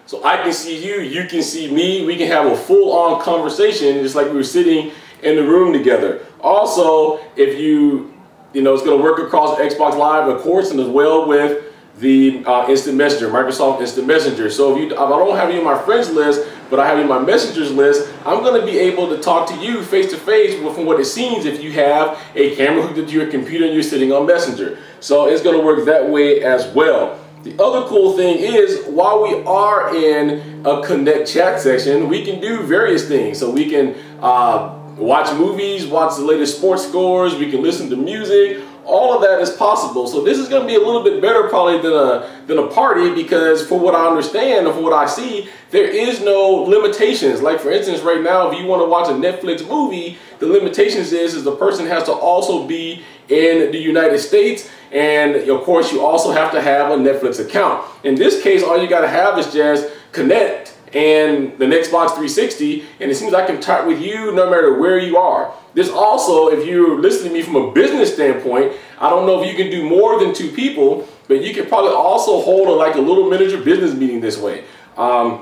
So I can see you, you can see me, we can have a full-on conversation just like we were sitting in the room together. Also, if you know, it's going to work across Xbox Live, of course, and as well with the Instant Messenger, Microsoft Instant Messenger. So if I don't have you on my friends list, but I have you on my messengers list, I'm going to be able to talk to you face to face from what it seems if you have a camera hooked up to your computer and you're sitting on Messenger. So it's going to work that way as well. The other cool thing is, while we are in a Connect chat section, we can do various things. So we can watch movies, watch the latest sports scores, we can listen to music. All of that is possible. So this is going to be a little bit better probably than a party, because for what I understand and for what I see, there is no limitations. Like for instance, right now, if you want to watch a Netflix movie, the limitations is the person has to also be in the United States, and of course you also have to have a Netflix account. In this case, all you got to have is just Connect and the Xbox 360, and it seems I can talk with you no matter where you are. This also, if you're listening to me from a business standpoint, I don't know if you can do more than 2 people, but you can probably also hold like a little miniature business meeting this way. I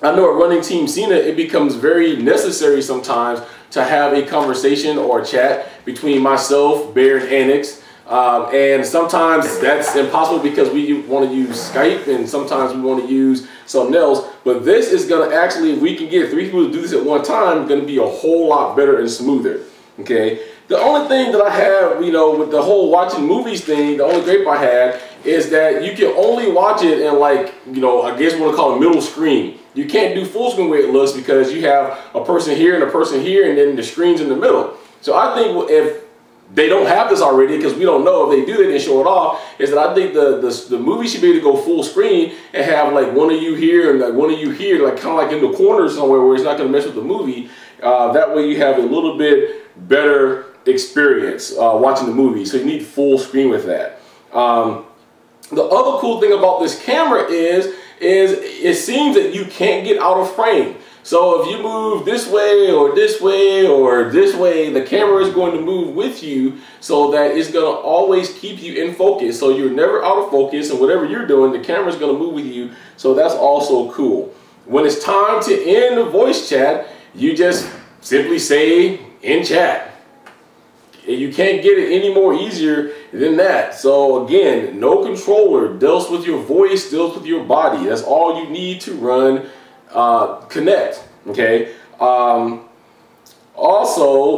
know at Running Team Cena, it becomes very necessary sometimes to have a conversation or a chat between myself, Bear, and Annex. And sometimes that's impossible because we want to use Skype, and sometimes we want to use something else. But this is going to actually, if we can get 3 people to do this at one time, going to be a whole lot better and smoother. Okay. The only thing that I have, you know, with the whole watching movies thing, the only gripe I had is that you can only watch it in, like, you know, I guess what I call a middle screen. You can't do full screen where it looks, because you have a person here and a person here, and then the screen's in the middle. So I think if they don't have this already, because we don't know, if they do, they didn't show it off, is that I think the movie should be able to go full screen and have like one of you here and like one of you here, like kind of like in the corner somewhere where it's not going to mess with the movie. That way you have a little bit better experience watching the movie. So you need full screen with that. The other cool thing about this camera is it seems that you can't get out of frame. So if you move this way or this way or this way, the camera is going to move with you, so that it's going to always keep you in focus. So you're never out of focus, and whatever you're doing, the camera is going to move with you. So that's also cool. When it's time to end the voice chat, you just simply say "in chat." You can't get it any more easier than that. So again, no controller, deals with your voice, deals with your body. That's all you need to run Connect. Okay. Also,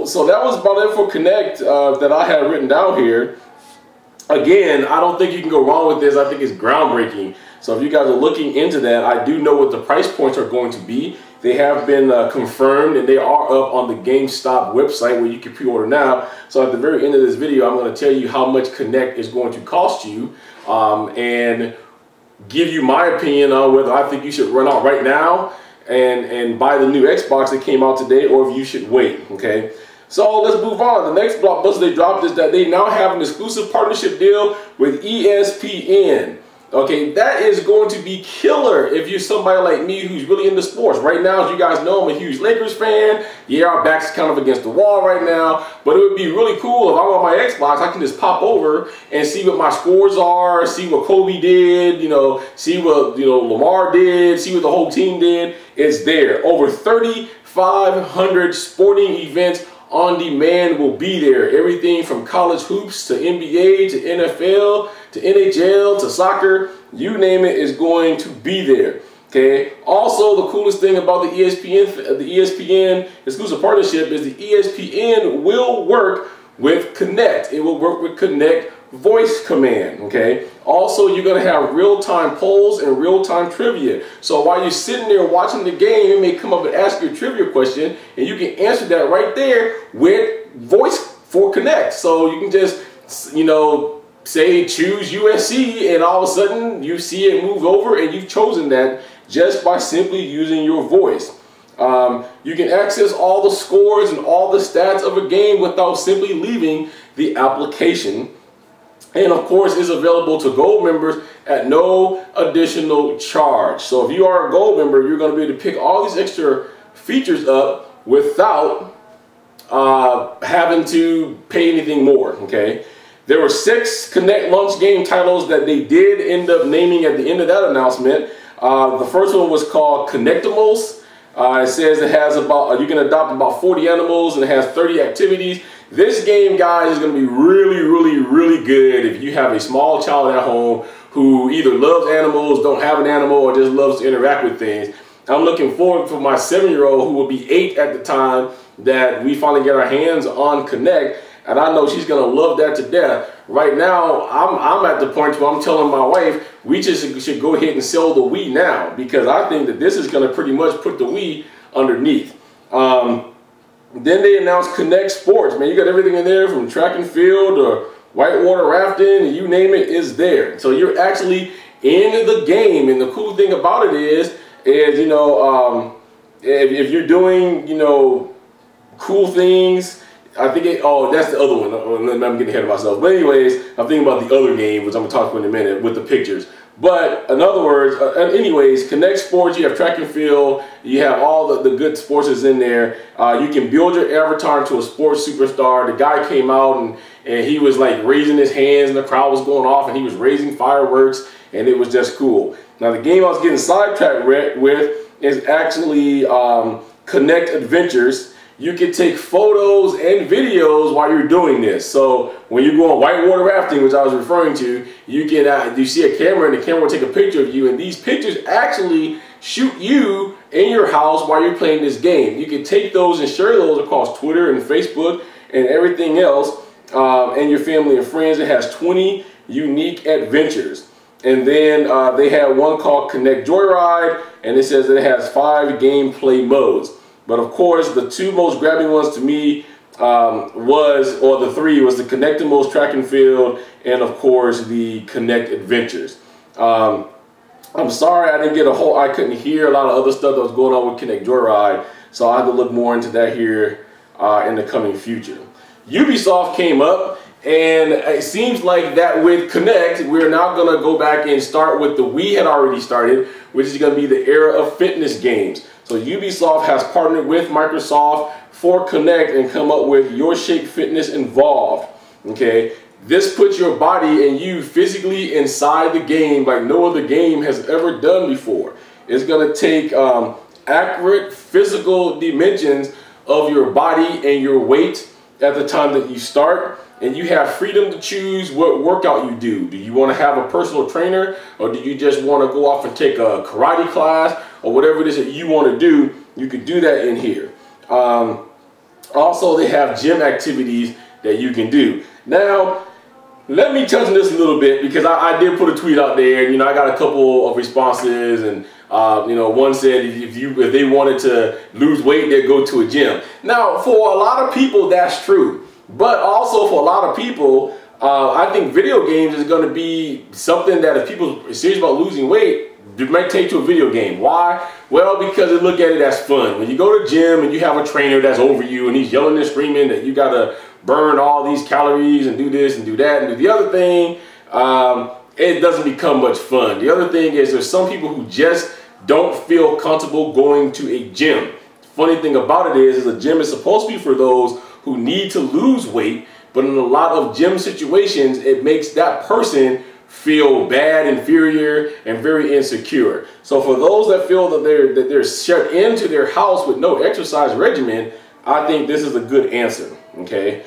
so that was about it for Connect that I had written down here. Again, I don't think you can go wrong with this. I think it's groundbreaking. So if you guys are looking into that, I do know what the price points are going to be. They have been confirmed, and they are up on the GameStop website where you can pre-order now. So at the very end of this video, I'm going to tell you how much Connect is going to cost you, and give you my opinion on whether I think you should run out right now and buy the new Xbox that came out today, or if you should wait. Okay, so let's move on. The next blockbuster they dropped is that they now have an exclusive partnership deal with ESPN. Okay, that is going to be killer if you're somebody like me who's really into sports. Right now, as you guys know, I'm a huge Lakers fan. Yeah, our back's kind of against the wall right now, but it would be really cool if I'm on my Xbox, I can just pop over and see what my scores are, see what Kobe did, you know, see what, you know, Lamar did, see what the whole team did. It's there. Over 3,500 sporting events on demand will be there. Everything from college hoops to NBA to NFL to NHL to soccer, you name it, is going to be there. Okay. Also, the coolest thing about the ESPN exclusive partnership is the ESPN will work with Connect. It will work with Connect voice command. Okay. Also, you're going to have real-time polls and real-time trivia. So while you're sitting there watching the game, it may come up and ask you a trivia question, and you can answer that right there with voice for Connect. So you can just, you know, say choose USC, and all of a sudden you see it move over, and you've chosen that just by simply using your voice. You can access all the scores and all the stats of a game without simply leaving the application. And of course, it's available to Gold members at no additional charge. So if you are a Gold member, you're going to be able to pick all these extra features up without having to pay anything more. Okay. There were 6 Connect launch game titles that they did end up naming at the end of that announcement. The first one was called Connectimals. It says it has about, you can adopt about 40 animals and it has 30 activities. This game, guys, is going to be really good if you have a small child at home who either loves animals, don't have an animal, or just loves to interact with things. I'm looking forward for my 7-year-old, who will be 8 at the time that we finally get our hands on Connect, and I know she's going to love that to death. Right now, I'm at the point where I'm telling my wife we just should go ahead and sell the Wii now, because I think that this is going to pretty much put the Wii underneath. Then they announced Connect Sports. Man, you got everything in there from track and field or whitewater rafting, you name it, is there. So you're actually in the game, and the cool thing about it is you know, if you're doing, you know, cool things, I think oh, that's the other one. I'm getting ahead of myself. But anyways, I'm thinking about the other game, which I'm going to talk about in a minute, with the pictures. But in other words, anyways, Connect Sports, you have track and field, you have all the good sports is in there. You can build your avatar into a sports superstar. The guy came out and he was like raising his hands and the crowd was going off and he was raising fireworks and it was just cool. Now the game I was getting sidetracked with is actually Connect Adventures. You can take photos and videos while you're doing this. So when you're going whitewater rafting, which I was referring to, you can you see a camera and the camera will take a picture of you, and these pictures actually shoot you in your house while you're playing this game. You can take those and share those across Twitter and Facebook and everything else, and your family and friends. It has 20 unique adventures. And then they had one called Connect Joyride, and it says that it has 5 gameplay modes. But of course, the 2 most grabbing ones to me the 3 was the Connectimals Track and Field, and of course the Connect Adventures. I'm sorry I didn't get I couldn't hear a lot of other stuff that was going on with Connect Joyride, so I have to look more into that here in the coming future. Ubisoft came up, and it seems like that with Connect, we're now going to go back and start with the Wii had already started, which is going to be the era of fitness games. So Ubisoft has partnered with Microsoft for Connect and come up with Your Shape Fitness Involved. Okay, this puts your body and you physically inside the game like no other game has ever done before. It's going to take accurate physical dimensions of your body and your weight at the time that you start, and you have freedom to choose what workout you do. Do you want to have a personal trainer, or do you just want to go off and take a karate class, or whatever it is that you want to do? You could do that in here. Also, they have gym activities that you can do. Now, let me touch on this a little bit, because I did put a tweet out there, and I got a couple of responses, and one said if they wanted to lose weight, they'd go to a gym. Now, for a lot of people, that's true. But also for a lot of people, I think video games is going to be something that if people are serious about losing weight, they might take to a video game. Why? Well, because they look at it as fun. When you go to the gym and you have a trainer that's over you and he's yelling and screaming that you got to burn all these calories and do this and do that and do the other thing, it doesn't become much fun. The other thing is there's some people who just don't feel comfortable going to a gym. Funny thing about it is a gym is supposed to be for those who need to lose weight, but in a lot of gym situations, it makes that person feel bad, inferior, and very insecure. So for those that feel that they're shut into their house with no exercise regimen, I think this is a good answer. Okay.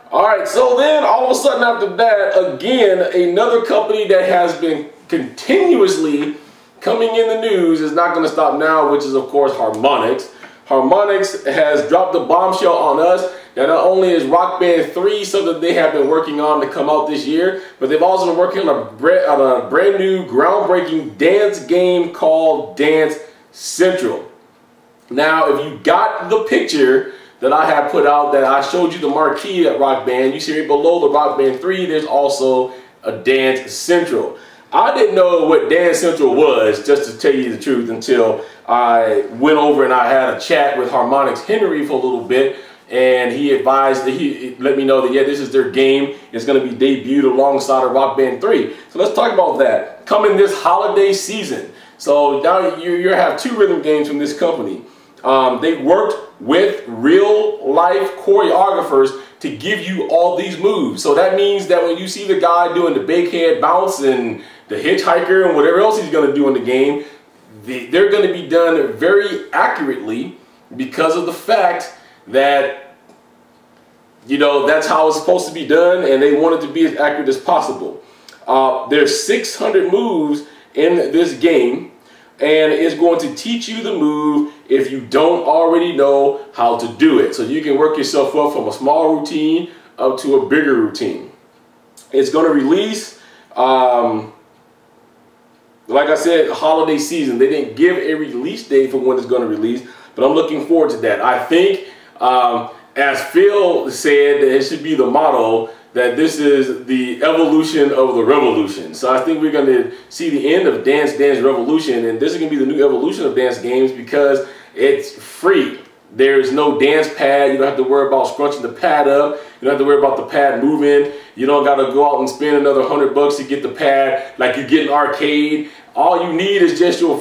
All right. So then all of a sudden after that, again, another company that has been continuously coming in the news is not going to stop now, which is of course Harmonix. Harmonix has dropped a bombshell on us. Now, not only is Rock Band 3 something they have been working on to come out this year, but they've also been working on a brand new groundbreaking dance game called Dance Central. Now, if you got the picture that I have put out, that I showed you the marquee at Rock Band, you see right below the Rock Band 3, there's also a Dance Central. I didn't know what Dance Central was, just to tell you the truth, until I went over and I had a chat with Harmonix Henry for a little bit, and he advised that he let me know that, yeah, this is their game. It's going to be debuted alongside of Rock Band 3. So let's talk about that. Coming this holiday season. So now you have 2 rhythm games from this company. They worked with real life choreographers to give you all these moves. So that means that when you see the guy doing the big head bounce and the hitchhiker and whatever else he's going to do in the game, they're going to be done very accurately because of the fact that, you know, that's how it's supposed to be done, and they want it to be as accurate as possible. There's 600 moves in this game, and it's going to teach you the move if you don't already know how to do it. So you can work yourself up from a small routine up to a bigger routine. It's going to release, like I said, holiday season. They didn't give a release date for when it's going to release, but I'm looking forward to that. I think, as Phil said, it should be the motto that this is the evolution of the revolution. So I think we're going to see the end of Dance Dance Revolution, and this is going to be the new evolution of dance games because it's free. There's no dance pad. You don't have to worry about scrunching the pad up. You don't have to worry about the pad moving. You don't got to go out and spend another $100 to get the pad like you get in arcade. All you need is just your